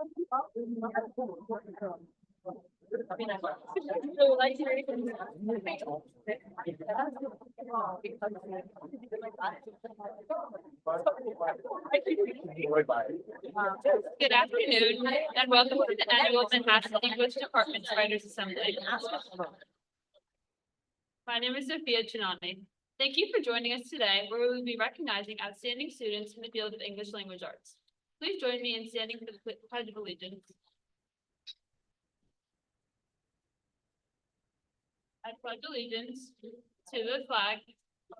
Good afternoon, and welcome to the annual Manhattan English Department Writers Assembly. My name is Sophia Chinani. Thank you for joining us today, where we will be recognizing outstanding students in the field of English language arts. Please join me in standing for the Pledge of Allegiance. I pledge allegiance to the flag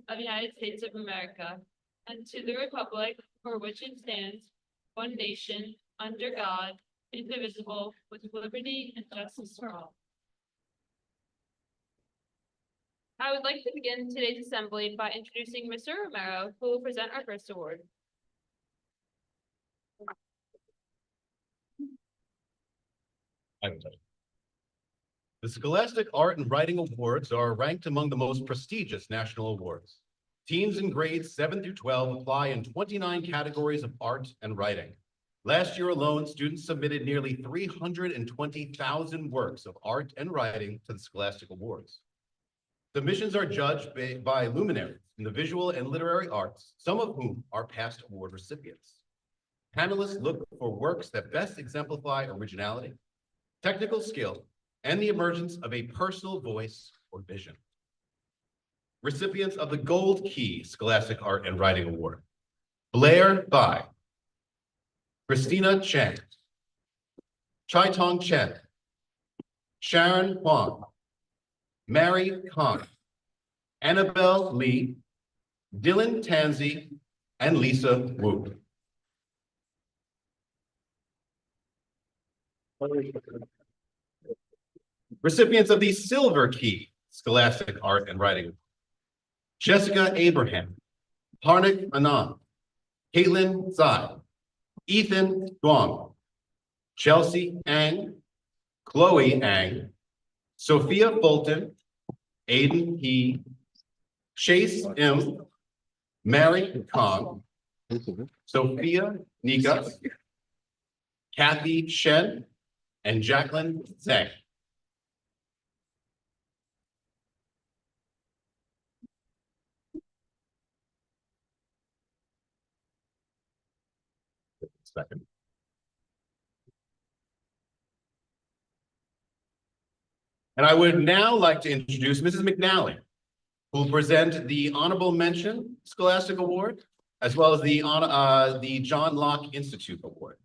of the United States of America and to the republic for which it stands, one nation, under God, indivisible, with liberty and justice for all. I would like to begin today's assembly by introducing Mr. Romero, who will present our first award. The Scholastic Art and Writing Awards are ranked among the most prestigious national awards. Teens in grades 7 through 12 apply in 29 categories of art and writing. Last year alone, students submitted nearly 320,000 works of art and writing to the Scholastic Awards. Submissions are judged by luminaries in the visual and literary arts, some of whom are past award recipients. Panelists look for works that best exemplify originality, technical skill, and the emergence of a personal voice or vision. Recipients of the Gold Key Scholastic Art and Writing Award: Blair Bai, Christina Chang, Chai-Tong Chen, Sharon Huang, Mary Khan, Annabelle Lee, Dylan Tansey, and Lisa Wu. Recipients of the Silver Key Scholastic Art and Writing Award: Jessica Abraham, Harnik Anand, Caitlin Tsai, Ethan Duong, Chelsea Ang, Chloe Ang, Sophia Fulton, Aiden He, Chase M, Mary Kong, Sophia Nika, Kathy Shen, and Jacqueline Zhang. Second. And I would now like to introduce Mrs. McNally, who will present the Honorable Mention Scholastic Award, as well as the John Locke Institute Award.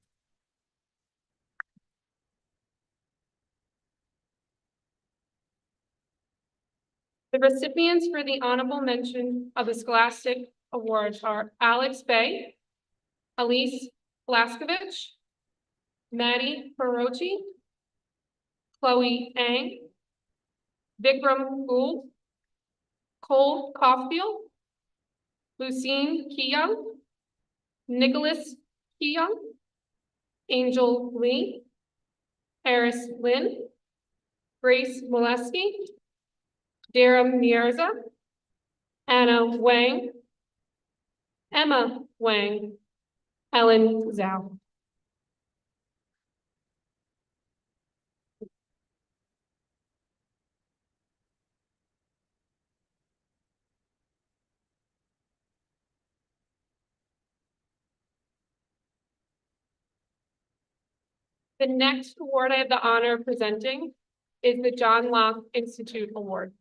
The recipients for the honorable mention of the Scholastic Awards are Alex Bay, Elise Blaskovich, Maddie Ferrochi, Chloe Ang, Vikram Gould, Cole Caulfield, Lucine Keyoung, Nicholas Keyoung, Angel Lee, Harris Lynn, Grace Molesky, Daram Mierza, Anna Wang, Emma Wang, Ellen Zhao. The next award I have the honor of presenting is the John Locke Institute Award.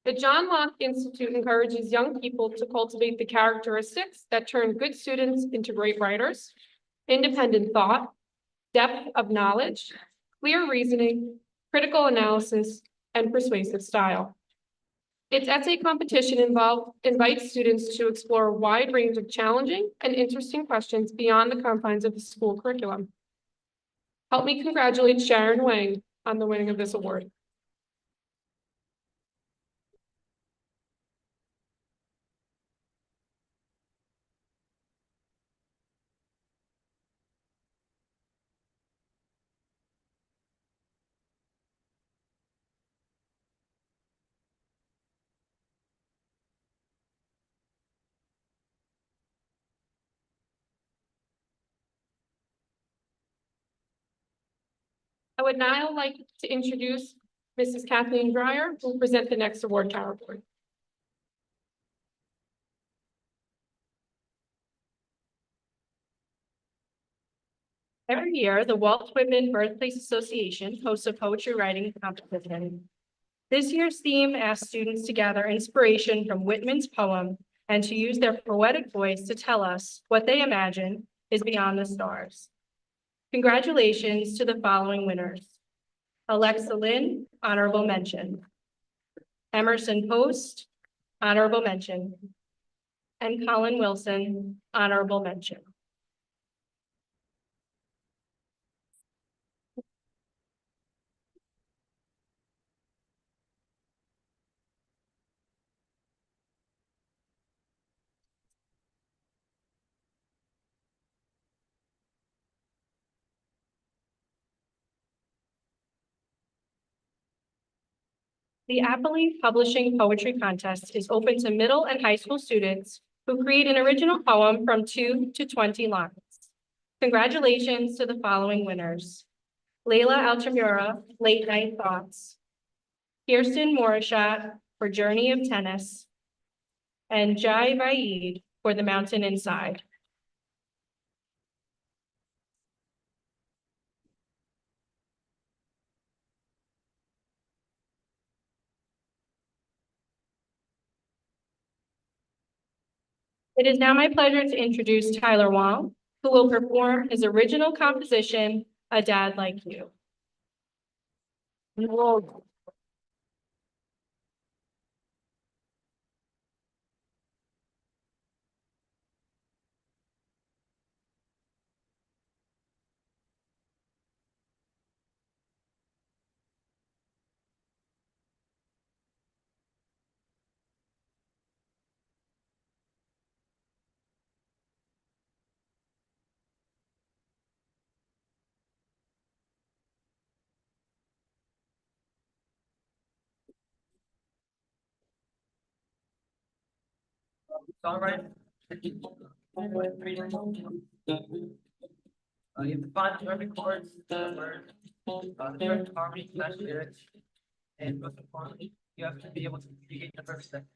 The John Locke Institute encourages young people to cultivate the characteristics that turn good students into great writers: independent thought, depth of knowledge, clear reasoning, critical analysis, and persuasive style. Its essay competition invites students to explore a wide range of challenging and interesting questions beyond the confines of the school curriculum. Help me congratulate Sharon Wang on the winning of this award. I would now like to introduce Mrs. Kathleen Dreyer, who will present the next award category. Every year, the Walt Whitman Birthplace Association hosts a poetry writing competition. This year's theme asks students to gather inspiration from Whitman's poem and to use their poetic voice to tell us what they imagine is beyond the stars. Congratulations to the following winners. Alexa Lynn, honorable mention. Emerson Post, honorable mention. And Colin Wilson, honorable mention. The Appley Publishing Poetry Contest is open to middle and high school students who create an original poem from 2 to 20 lines. Congratulations to the following winners. Layla Altamura, Late Night Thoughts. Kirsten Morishat for Journey of Tennis. And Jai Vaid for The Mountain Inside. It is now my pleasure to introduce Tyler Wong, who will perform his original composition, A Dad Like You. All right. You have to find every chord, the word, the correct harmony, slash lyrics. And most importantly, you have to be able to create the first second.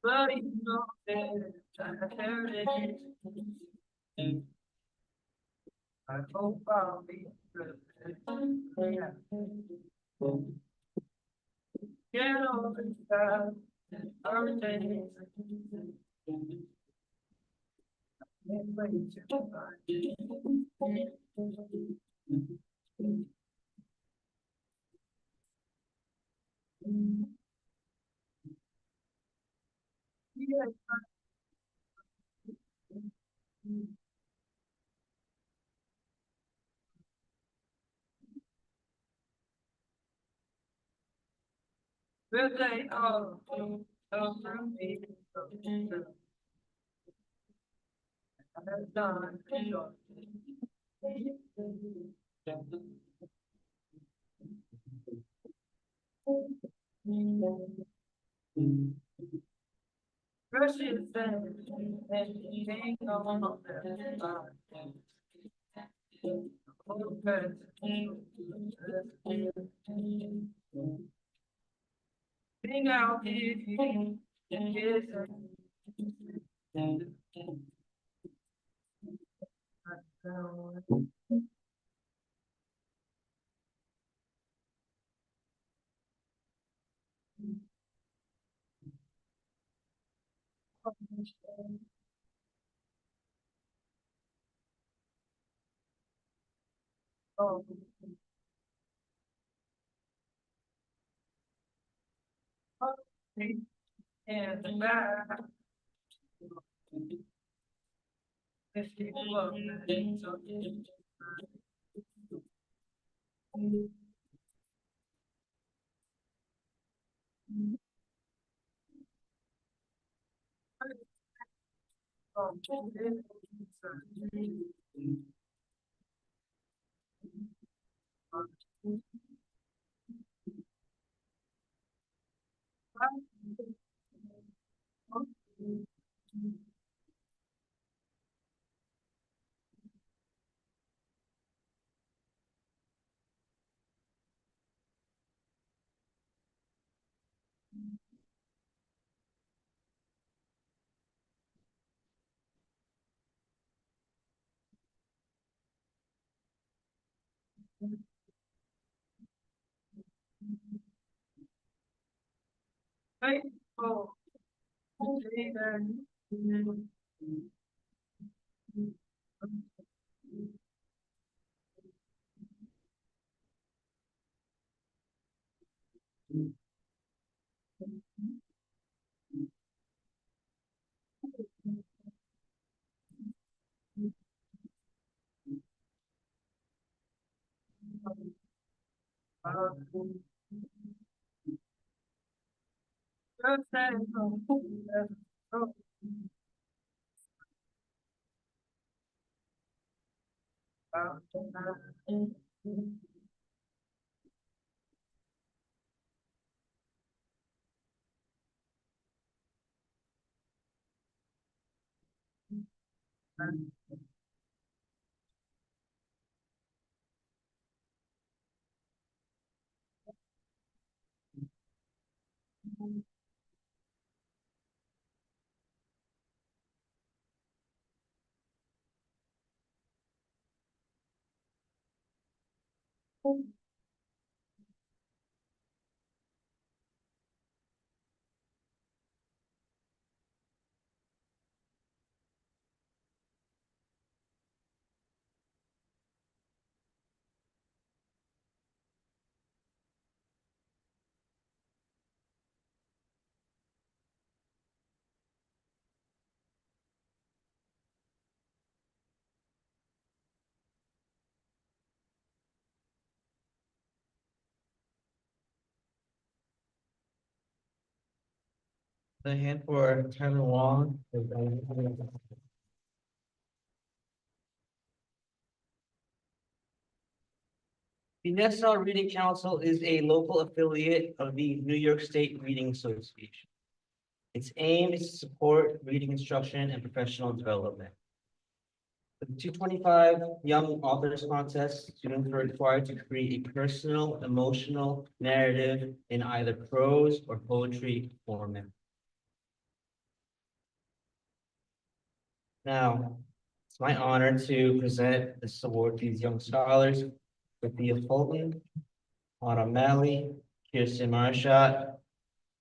But you know that there it is. I hope I'll be good. Get over that. Our days. Will they all come from me? I've done it. Precious and eating on the Sing out if you yes. Oh. And the back. Right. Oh. Okay, then. The hand for Tyler Wong. The National Reading Council is a local affiliate of the New York State Reading Association. Its aim is to support reading instruction and professional development. For the 225 Young Authors Contest, students are required to create a personal, emotional narrative in either prose or poetry format. Now, it's my honor to present this award to these young scholars, Sophia Fulton, Autumn Malley, Kirsten Marshott,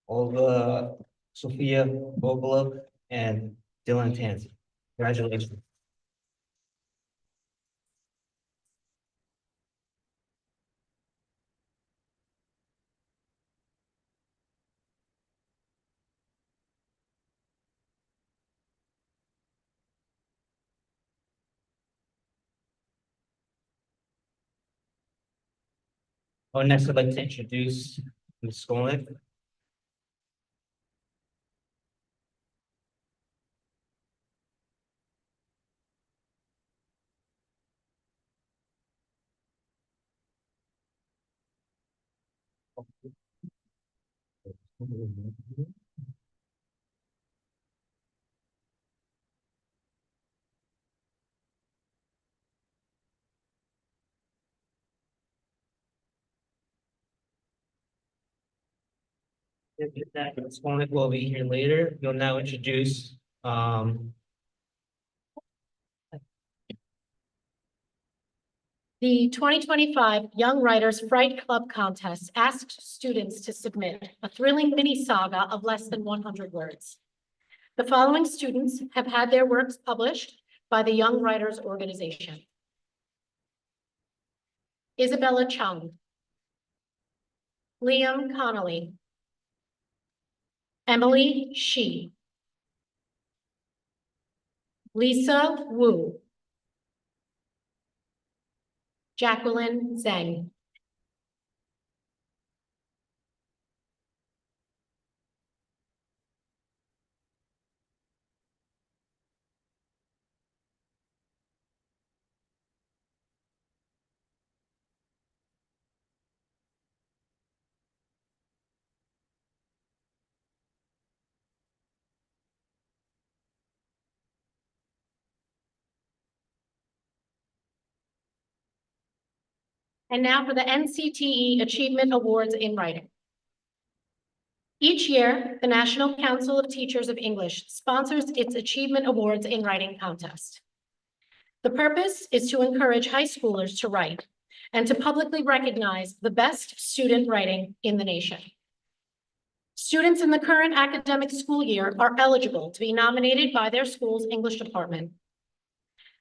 Olga Sophia Bogolub, and Dylan Tansey. Congratulations. Next, I'd like to introduce Ms. Skolnick. Ms. Skolnick will be here later. You'll now introduce The 2025 Young Writers Fright Club Contest asked students to submit a thrilling mini saga of less than 100 words. The following students have had their works published by the Young Writers Organization: Isabella Chung, Liam Connolly, Emily Shi. Lisa Wu. Jacqueline Zhang. And now for the NCTE Achievement Awards in Writing. Each year, the National Council of Teachers of English sponsors its Achievement Awards in Writing contest. The purpose is to encourage high schoolers to write and to publicly recognize the best student writing in the nation. Students in the current academic school year are eligible to be nominated by their school's English department.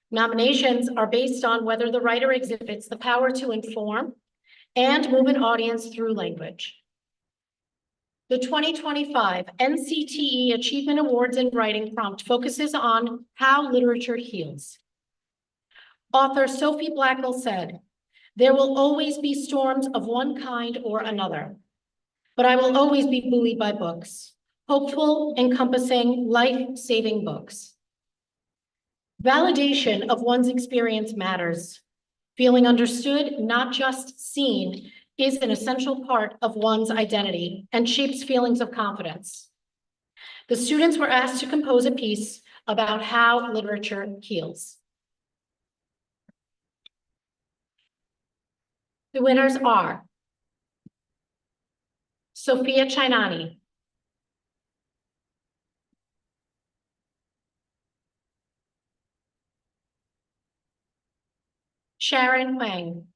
Nominations are based on whether the writer exhibits the power to inform and move an audience through language. The 2025 NCTE Achievement Awards in Writing prompt focuses on how literature heals. Author Sophie Blackall said, "There will always be storms of one kind or another, but I will always be buoyed by books, hopeful, encompassing, life-saving books." Validation of one's experience matters. Feeling understood, not just seen, is an essential part of one's identity and shapes feelings of confidence. The students were asked to compose a piece about how literature heals. The winners are Sophia Chainani, Sharon Wang,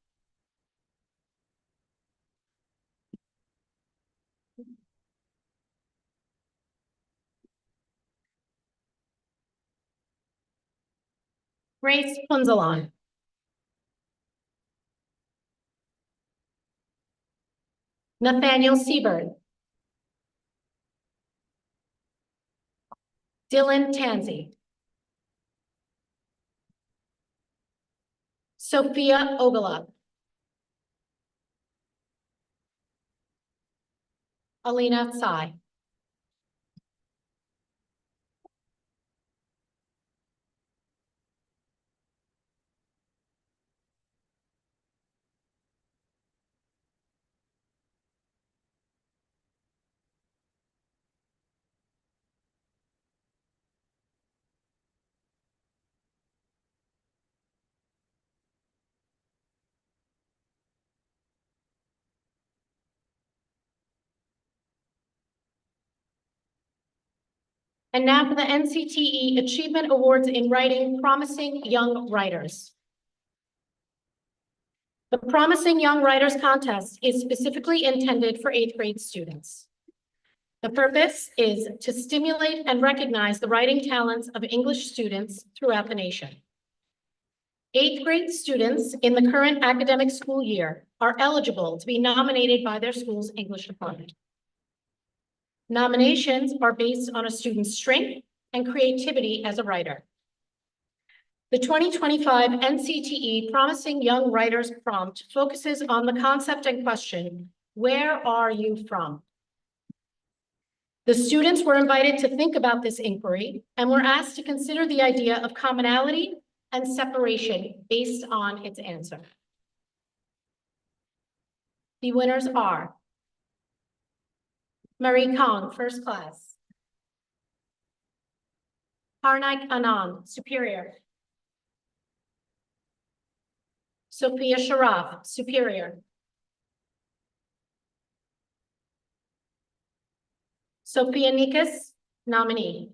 Grace Punzalan, Nathaniel Siebert, Dylan Tansey, Sophia Ogala, Alina Tsai. And now for the NCTE Achievement Awards in Writing, Promising Young Writers. The Promising Young Writers Contest is specifically intended for 8th grade students. The purpose is to stimulate and recognize the writing talents of English students throughout the nation. 8th grade students in the current academic school year are eligible to be nominated by their school's English department. Nominations are based on a student's strength and creativity as a writer. The 2025 NCTE Promising Young Writers prompt focuses on the concept and question, where are you from? The students were invited to think about this inquiry and were asked to consider the idea of commonality and separation based on its answer. The winners are Marie Kong, first class. Harnaik Anand, superior. Sophia Sharaf, superior. Sophia Nikas, nominee.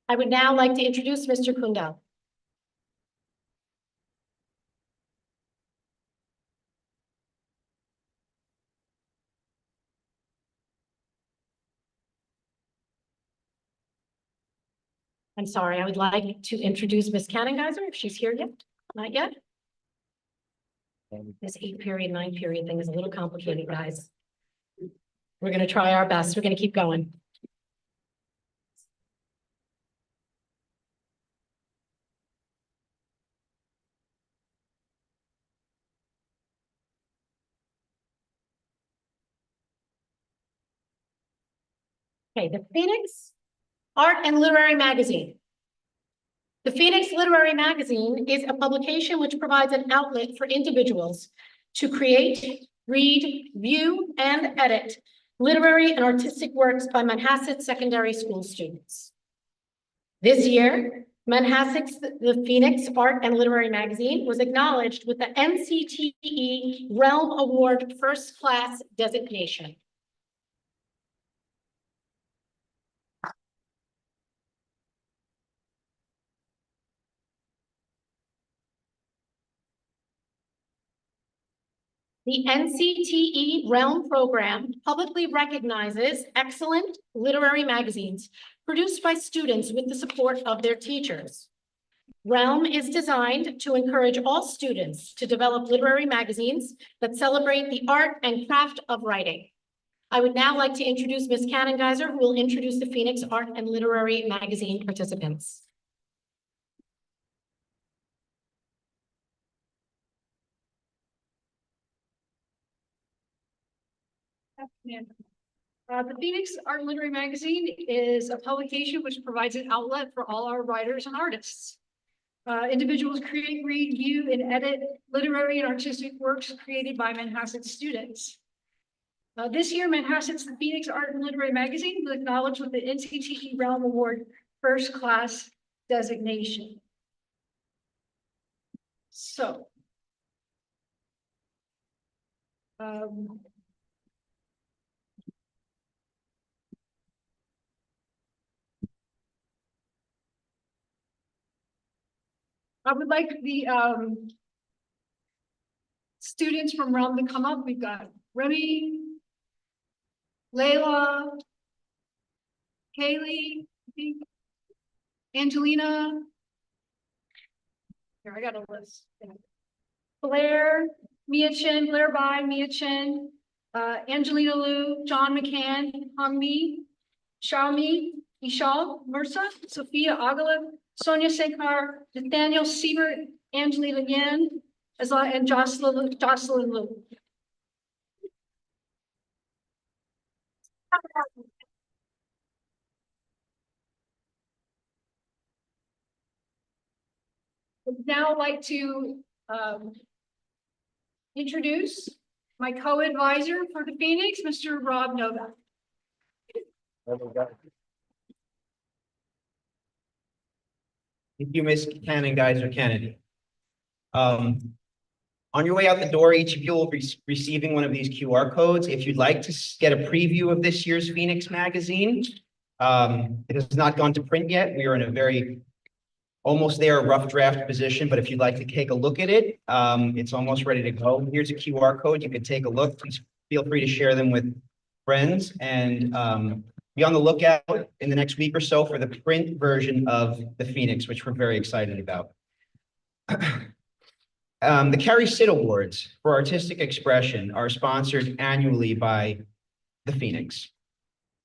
I would now like to introduce Mr. Kundal. I'm sorry, I would like to introduce Ms. Cannengeiser, if she's here yet, not yet. This 8 period, 9 period thing is a little complicated, guys. We're gonna try our best. We're gonna keep going. Okay, the Phoenix Art and Literary Magazine. The Phoenix Literary Magazine is a publication which provides an outlet for individuals to create, read, view, and edit literary and artistic works by Manhasset Secondary School students. This year, Manhasset's The Phoenix Art and Literary Magazine was acknowledged with the NCTE Realm Award First Class designation. The NCTE Realm program publicly recognizes excellent literary magazines produced by students with the support of their teachers. Realm is designed to encourage all students to develop literary magazines that celebrate the art and craft of writing. I would now like to introduce Ms. Cannengeiser, who will introduce the Phoenix Art and Literary Magazine participants. The Phoenix Art and Literary Magazine is a publication which provides an outlet for all our writers and artists. Individuals create, read, view, and edit literary and artistic works created by Manhasset students. This year, Manhasset's The Phoenix Art and Literary Magazine was acknowledged with the NCTE Realm Award First Class designation. So. I would like the students from Realm to come up. We've got Remy, Layla, Kaylee, I think, Angelina. Here, I got a list. Blair, Mia Chen, Blair Bai, Mia Chen, Angelina Liu, John McCann, Hongmi, Xiaomi, Ishal, Mursa, Sophia Agalib, Sonia Sekar, Nathaniel Siebert, Angelina Yan, and Jocelyn Liu. Would now like to introduce my co-advisor for the Phoenix, Mr. Rob Novak. Thank you, Ms. Cannengeiser Kennedy. On your way out the door, each of you will be receiving one of these QR codes. If you'd like to get a preview of this year's Phoenix magazine, it has not gone to print yet. We are in a very almost there, rough draft position, but if you'd like to take a look at it, it's almost ready to go. Here's a QR code. You can take a look. Please feel free to share them with friends and be on the lookout in the next week or so for the print version of the Phoenix, which we're very excited about. The Carrie Sitt Awards for Artistic Expression are sponsored annually by the Phoenix.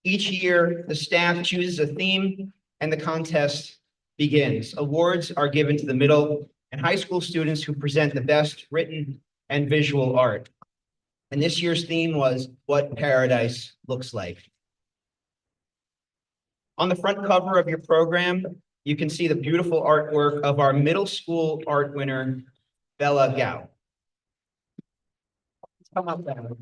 Each year, the staff chooses a theme and the contest begins. Awards are given to the middle and high school students who present the best written and visual art. And this year's theme was What Paradise Looks Like. On the front cover of your program, you can see the beautiful artwork of our middle school art winner, Bella Gao. Come up, Bella.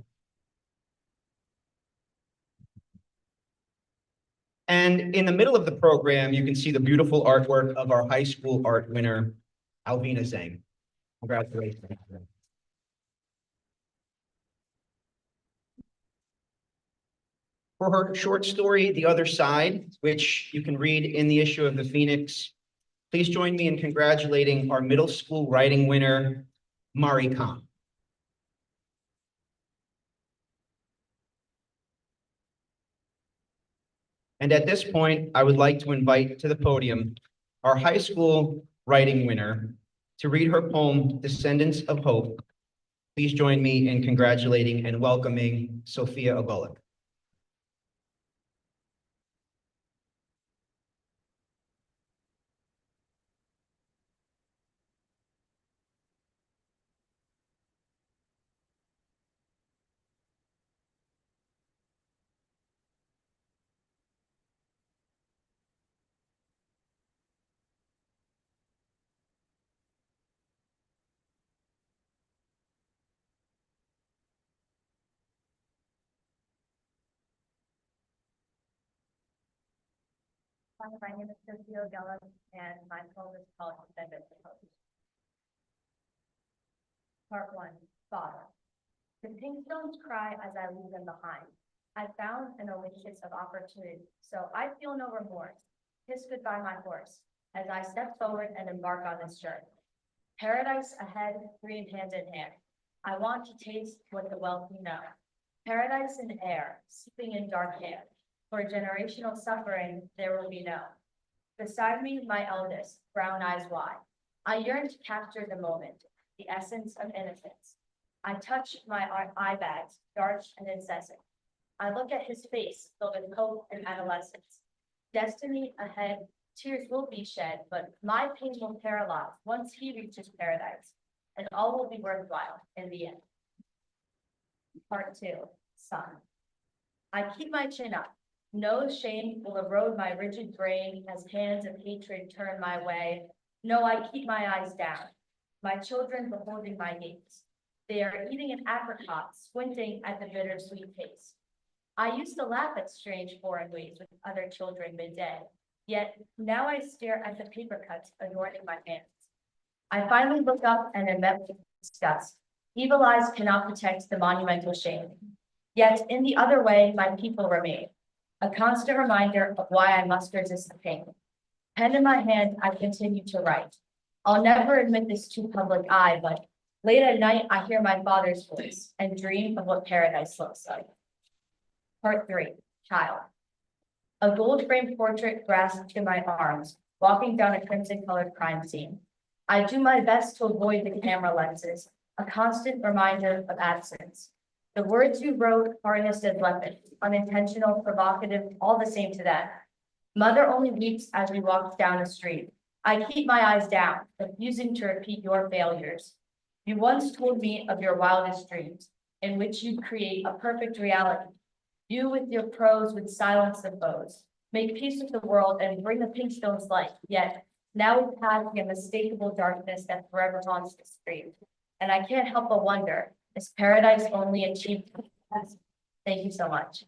And in the middle of the program, you can see the beautiful artwork of our high school art winner, Alvina Zhang. Congratulations. For her short story, The Other Side, which you can read in the issue of the Phoenix, please join me in congratulating our middle school writing winner, Mari Khan. And at this point, I would like to invite to the podium our high school writing winner to read her poem, Descendants of Hope. Please join me in congratulating and welcoming Sophia Ogolik. My name is Sophia Gellup, and my poem is called Descendants of Hope. Part 1, Father. The pink stones cry as I leave them behind. I found an oasis of opportunity, so I feel no remorse. Kiss goodbye, my horse, as I step forward and embark on this journey. Paradise ahead, green hand in hand. I want to taste what the wealthy know. Paradise in air, sleeping in dark hair. For generational suffering, there will be no. Beside me, my eldest, brown eyes wide. I yearn to capture the moment, the essence of innocence. I touch my eye bags, dark and incessant. I look at his face, filled with hope and adolescence. Destiny ahead, tears will be shed, but my pain will paralyze once he reaches paradise, and all will be worthwhile in the end. Part 2, Son. I keep my chin up. No shame will erode my rigid brain as hands of hatred turn my way. No, I keep my eyes down. My children beholding my gaze. They are eating an apricot, squinting at the bittersweet taste. I used to laugh at strange foreign ways with other children midday, yet now I stare at the paper cuts adorning my hands. I finally look up and am met with disgust. Evil eyes cannot protect the monumental shame. Yet in the other way, my people remain. A constant reminder of why I must resist the pain. Pen in my hand, I continue to write. I'll never admit this to public eye, but late at night, I hear my father's voice and dream of what paradise looks like. Part 3, Child. A gold-framed portrait grasped in my arms, walking down a crimson-colored crime scene. I do my best to avoid the camera lenses, a constant reminder of absence. The words you wrote harnessed as weapons, unintentional, provocative, all the same to them. Mother only weeps as we walk down the street. I keep my eyes down, refusing to repeat your failures. You once told me of your wildest dreams, in which you'd create a perfect reality. You with your prose would silence the foes, make peace with the world and bring the pink stones light. Yet now we pass the unmistakable darkness that forever haunts the street. And I can't help but wonder, is paradise only achieved? Thank you so much.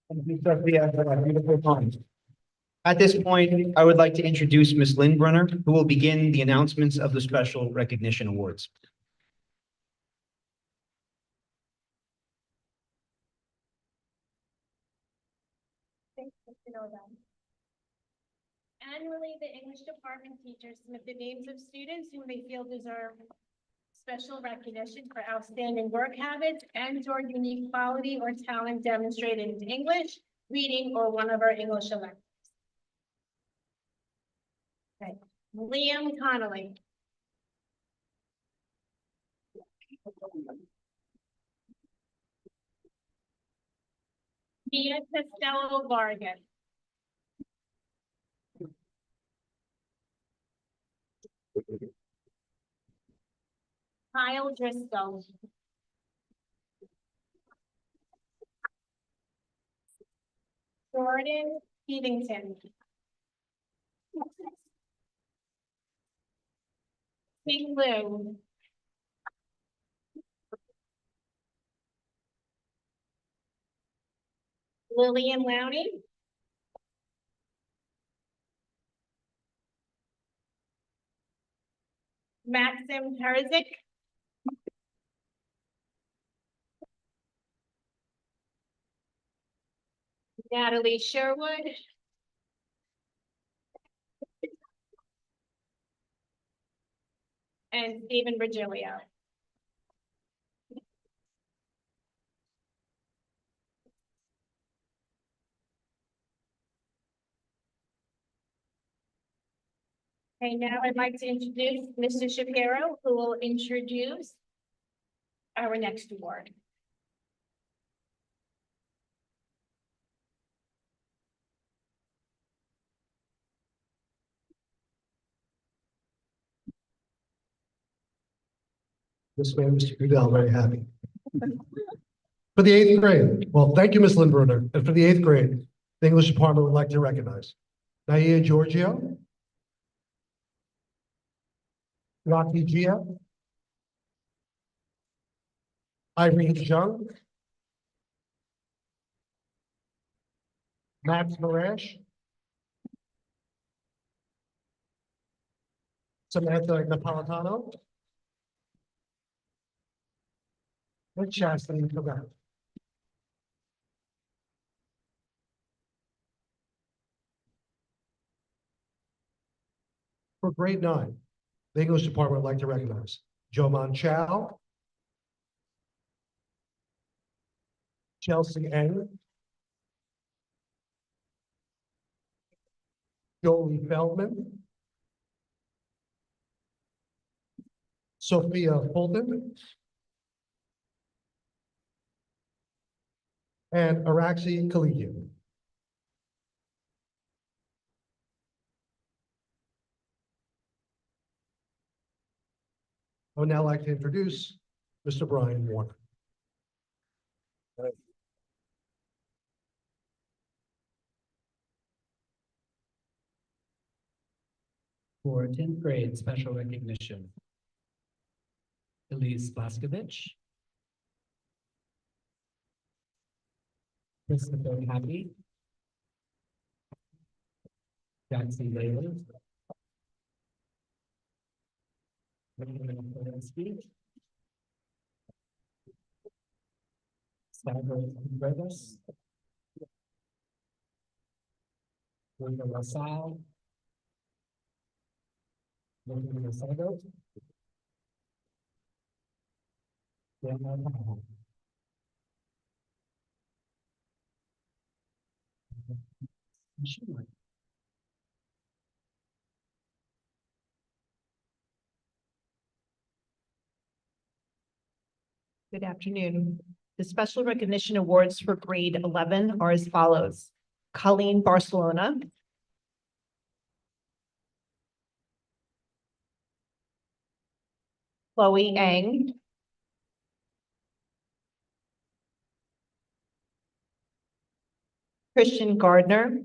Thank you, Sophia, for that beautiful poem. At this point, I would like to introduce Ms. Lindbrunner, who will begin the announcements of the Special Recognition Awards. Thanks, Mr. Novak. Annually, the English department teachers submit the names of students whom they feel deserve special recognition for outstanding work habits and/or unique quality or talent demonstrated in English, reading, or one of our English electives. Okay, Liam Connolly. Mia Costello Vargas. Kyle Driscoll. Jordan Eventon. King Lou. Lillian Lowney. Maxim Perzik. Natalie Sherwood. And Stephen Virgilio. Okay, now I'd like to introduce Mr. Shapiro, who will introduce our next award. This way, Mr. Goodell, very happy. For the eighth grade, well, thank you, Ms. Lindberger. And for the eighth grade, the English department would like to recognize Naya Giorgio, Rocky Gia, Irene Jung, Max Marash, Samantha Napolitano, and Chastity Cabrera. For grade 9, the English department would like to recognize Joman Chow, Chelsea Eng, Jolie Feldman, Sophia Fulton, and Araxi Kaligian. I would now like to introduce Mr. Brian Warner. For tenth grade special recognition, Elise Blaskovich, Christopher Happy, Jackson Bailey, Stavros Brevis, Linda LaSalle, Linda Sago, Daniel Powell. Sure. Good afternoon. The special recognition awards for grade 11 are as follows. Colleen Barcelona, Chloe Ang, Christian Gardner,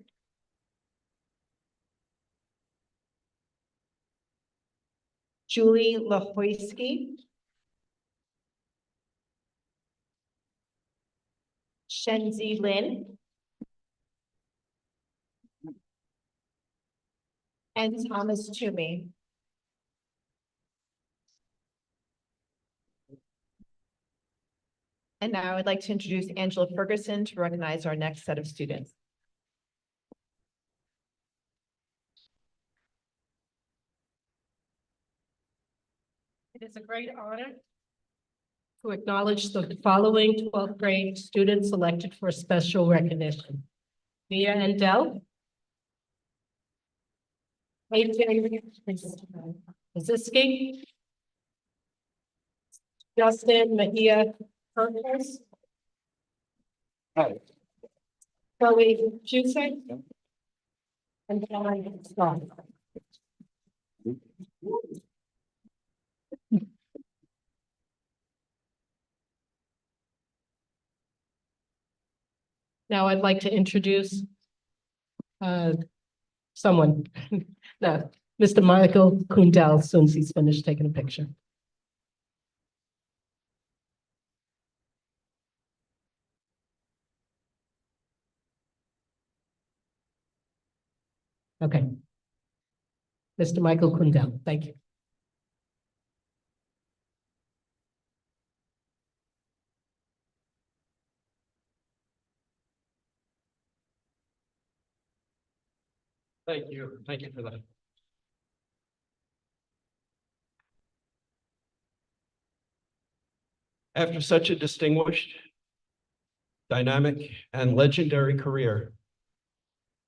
Julie Lahoyski, Shenzi Lin, and Thomas Toomey. And now I'd like to introduce Angela Ferguson to recognize our next set of students. It is a great honor to acknowledge the following 12th grade students selected for special recognition. Mia Endel, AJ Ziski, Justin Mejia Perkins, Chloe Jusek, and Brian Scott. Now I'd like to introduce someone, no, Mr. Michael Kundell, as soon as he's finished taking a picture. Okay. Mr. Michael Kundell, thank you. Thank you. Thank you for that. After such a distinguished, dynamic, and legendary career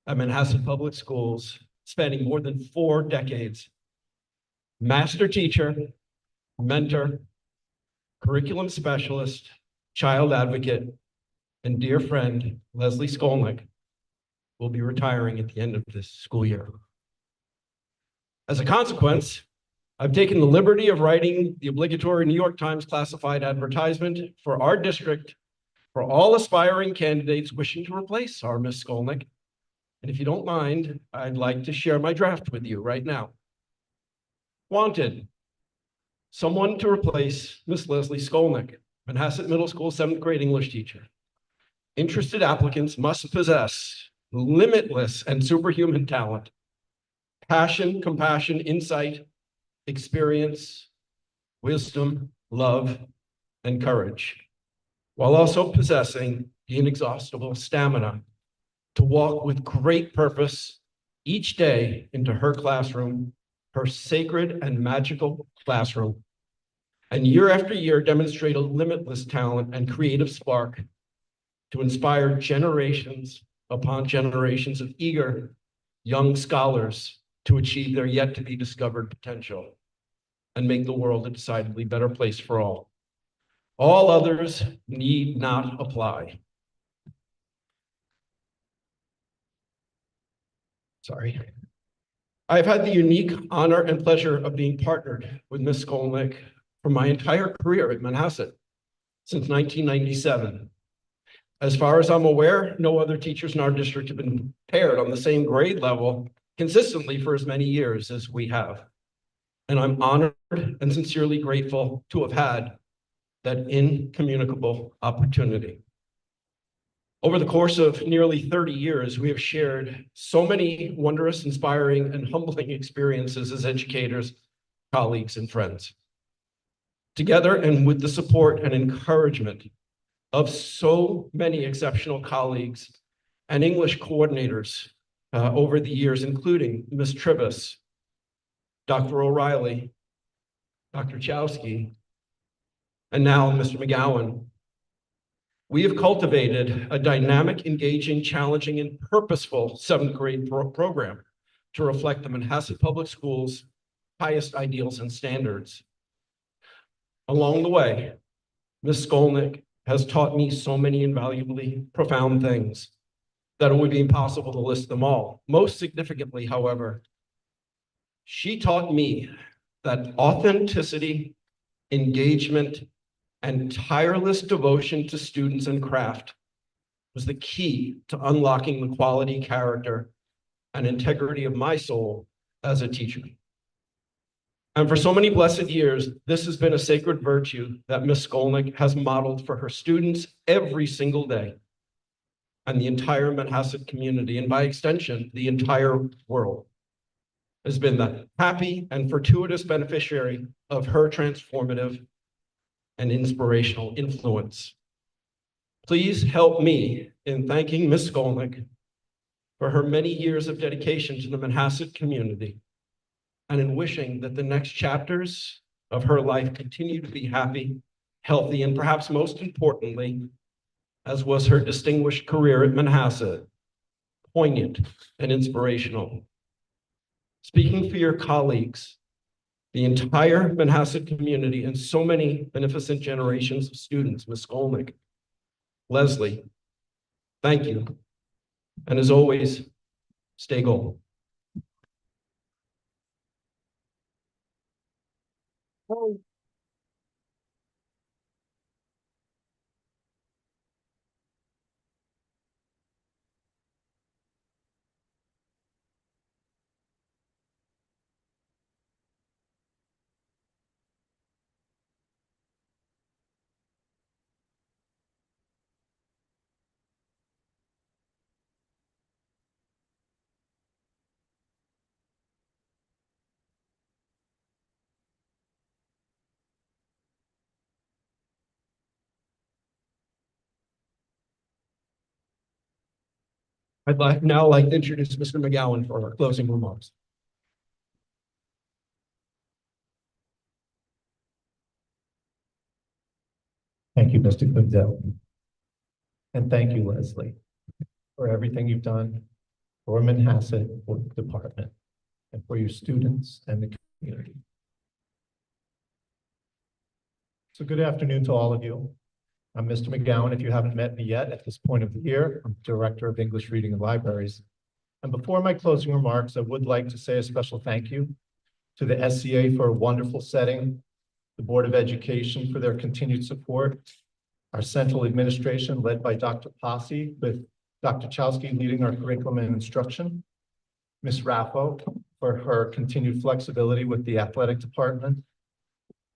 at Manhasset Public Schools, spanning more than 4 decades, master teacher, mentor, curriculum specialist, child advocate, and dear friend Leslie Skolnick will be retiring at the end of this school year. As a consequence, I've taken the liberty of writing the obligatory New York Times classified advertisement for our district for all aspiring candidates wishing to replace our Miss Skolnick. And if you don't mind, I'd like to share my draft with you right now. Wanted, someone to replace Miss Leslie Skolnick, Manhasset Middle School 7th grade English teacher. Interested applicants must possess limitless and superhuman talent, passion, compassion, insight, experience, wisdom, love, and courage, while also possessing the inexhaustible stamina to walk with great purpose each day into her classroom, her sacred and magical classroom, and year after year demonstrate a limitless talent and creative spark to inspire generations upon generations of eager young scholars to achieve their yet to be discovered potential and make the world a decidedly better place for all. All others need not apply. Sorry. I've had the unique honor and pleasure of being partnered with Ms. Skolnick for my entire career at Manhasset since 1997. As far as I'm aware, no other teachers in our district have been paired on the same grade level consistently for as many years as we have. And I'm honored and sincerely grateful to have had that incommunicable opportunity. Over the course of nearly 30 years, we have shared so many wondrous, inspiring, and humbling experiences as educators, colleagues, and friends. Together, and with the support and encouragement of so many exceptional colleagues and English coordinators over the years, including Ms. Trivas, Dr. O'Reilly, Dr. Chowski, and now Mr. McGowan, we have cultivated a dynamic, engaging, challenging, and purposeful 7th grade program to reflect the Manhasset Public Schools' highest ideals and standards. Along the way, Ms. Skolnick has taught me so many invaluably profound things that it would be impossible to list them all. Most significantly, however, she taught me that authenticity, engagement, and tireless devotion to students and craft was the key to unlocking the quality, character, and integrity of my soul as a teacher. And for so many blessed years, this has been a sacred virtue that Ms. Skolnick has modeled for her students every single day, and the entire Manhasset community, and by extension, the entire world, has been the happy and fortuitous beneficiary of her transformative and inspirational influence. Please help me in thanking Ms. Skolnick for her many years of dedication to the Manhasset community, and in wishing that the next chapters of her life continue to be happy, healthy, and perhaps most importantly, as was her distinguished career at Manhasset, poignant and inspirational. Speaking for your colleagues, the entire Manhasset community, and so many beneficent generations of students, Ms. Skolnick, Leslie, thank you. And as always, stay gold. Now like to introduce Mr. McGowan for our closing remarks. Thank you, Mr. Goodell. And thank you, Leslie, for everything you've done for Manhasset, for the department, and for your students and the community. So good afternoon to all of you. I'm Mr. McGowan. If you haven't met me yet at this point of the year, I'm Director of English Reading and Libraries. And before my closing remarks, I would like to say a special thank you to the SCA for a wonderful setting, the Board of Education for their continued support, our central administration led by Dr. Posse, with Dr. Chowsky leading our curriculum and instruction, Ms. Raffo for her continued flexibility with the athletic department,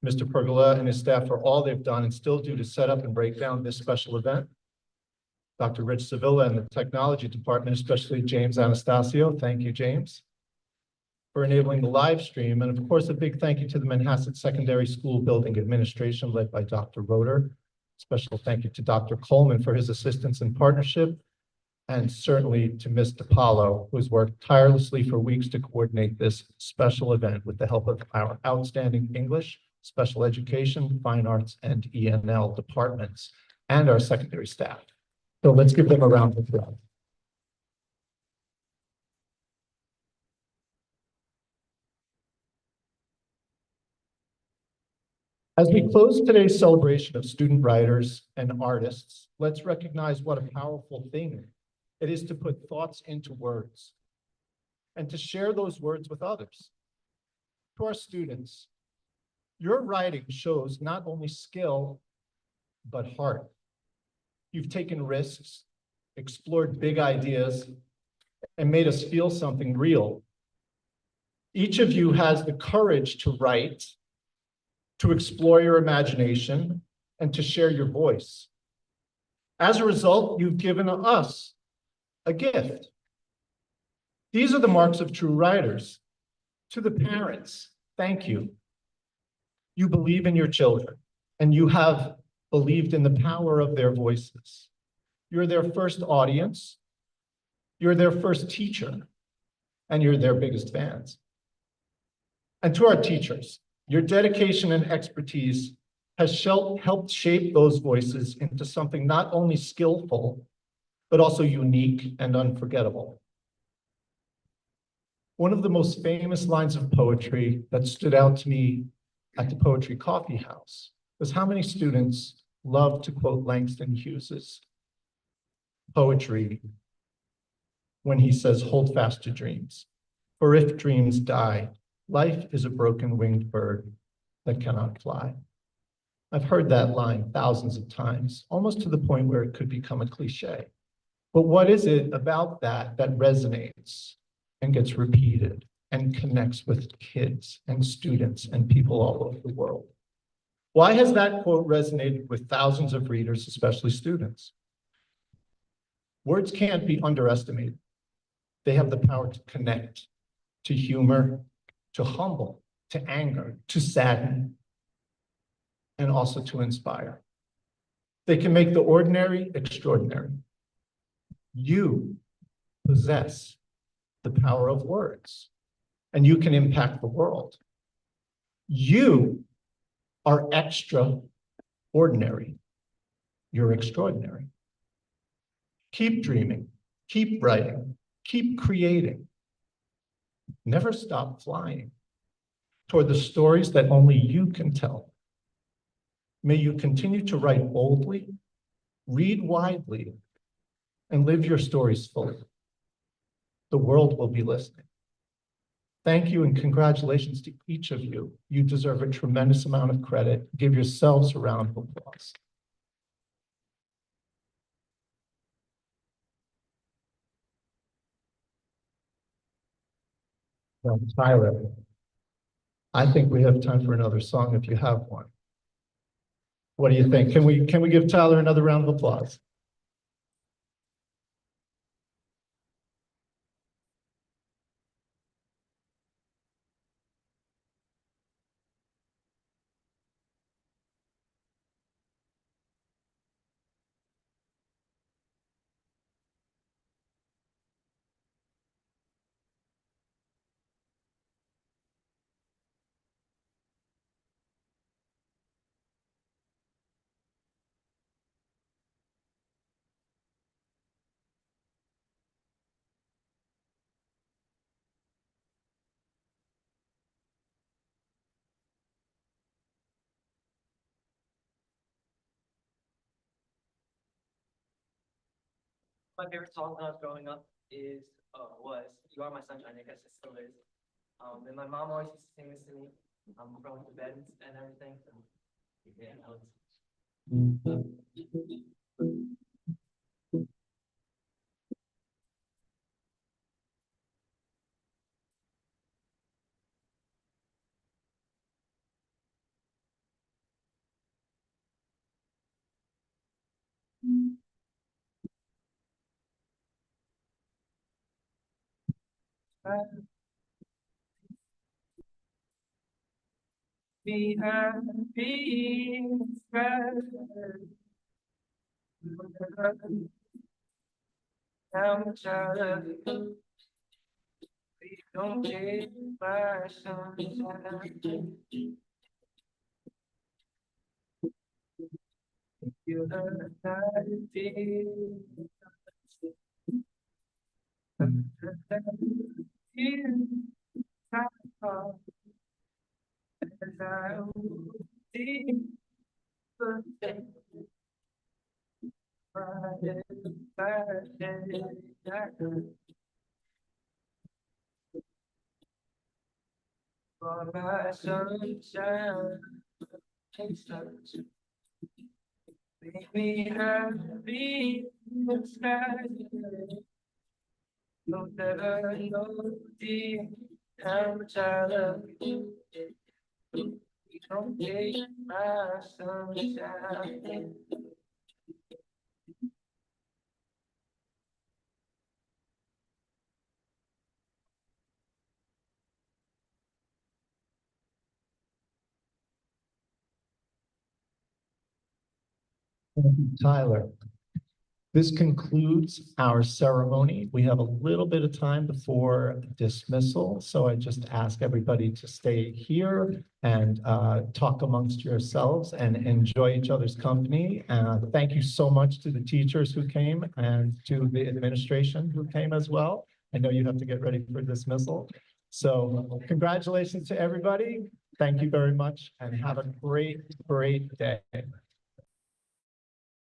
Mr. Pergola and his staff for all they've done and still do to set up and break down this special event. Dr. Rich Sevilla and the technology department, especially James Anastasio. Thank you, James, for enabling the live stream. And of course, a big thank you to the Manhasset Secondary School Building Administration led by Dr. Roeder. Special thank you to Dr. Coleman for his assistance and partnership. And certainly to Ms. DiPaolo, who has worked tirelessly for weeks to coordinate this special event with the help of our outstanding English, special education, fine arts, and ENL departments, and our secondary staff. So let's give them a round of applause. As we close today's celebration of student writers and artists, let's recognize what a powerful thing it is to put thoughts into words and to share those words with others. To our students, your writing shows not only skill, but heart. You've taken risks, explored big ideas, and made us feel something real. Each of you has the courage to write, to explore your imagination, and to share your voice. As a result, you've given us a gift. These are the marks of true writers. To the parents, thank you. You believe in your children, and you have believed in the power of their voices. You're their first audience, you're their first teacher, and you're their biggest fans. And to our teachers, your dedication and expertise has helped shape those voices into something not only skillful, but also unique and unforgettable. One of the most famous lines of poetry that stood out to me at the Poetry Coffee House was how many students love to quote Langston Hughes's poetry when he says, "Hold fast to dreams, for if dreams die, life is a broken winged bird that cannot fly." I've heard that line thousands of times, almost to the point where it could become a cliche. But what is it about that that resonates and gets repeated and connects with kids and students and people all over the world? Why has that quote resonated with thousands of readers, especially students? Words can't be underestimated. They have the power to connect, to humor, to humble, to anger, to sadden, and also to inspire. They can make the ordinary extraordinary. You possess the power of words, and you can impact the world. You are extraordinary. You're extraordinary. Keep dreaming, keep writing, keep creating. Never stop flying toward the stories that only you can tell. May you continue to write boldly, read widely, and live your stories fully. The world will be listening. Thank you and congratulations to each of you. You deserve a tremendous amount of credit. Give yourselves a round of applause. Well, Tyler, I think we have time for another song if you have one. What do you think? Can we give Tyler another round of applause? My favorite song when I was growing up was You Are My Sunshine, I guess it still is. And my mom always used to sing this to me, from the bed and everything. So, yeah, that was. Be happy, how much I love you. Please don't take my sunshine. You're not feel. As I see birthday, Friday, for my sunshine, make me happy in the sky. Don't ever know, dear, how much I love you. You don't take my sunshine. Thank you, Tyler. This concludes our ceremony. We have a little bit of time before dismissal, so I just ask everybody to stay here and talk amongst yourselves and enjoy each other's company. Thank you so much to the teachers who came and to the administration who came as well. I know you have to get ready for dismissal. So congratulations to everybody. Thank you very much and have a great, great day.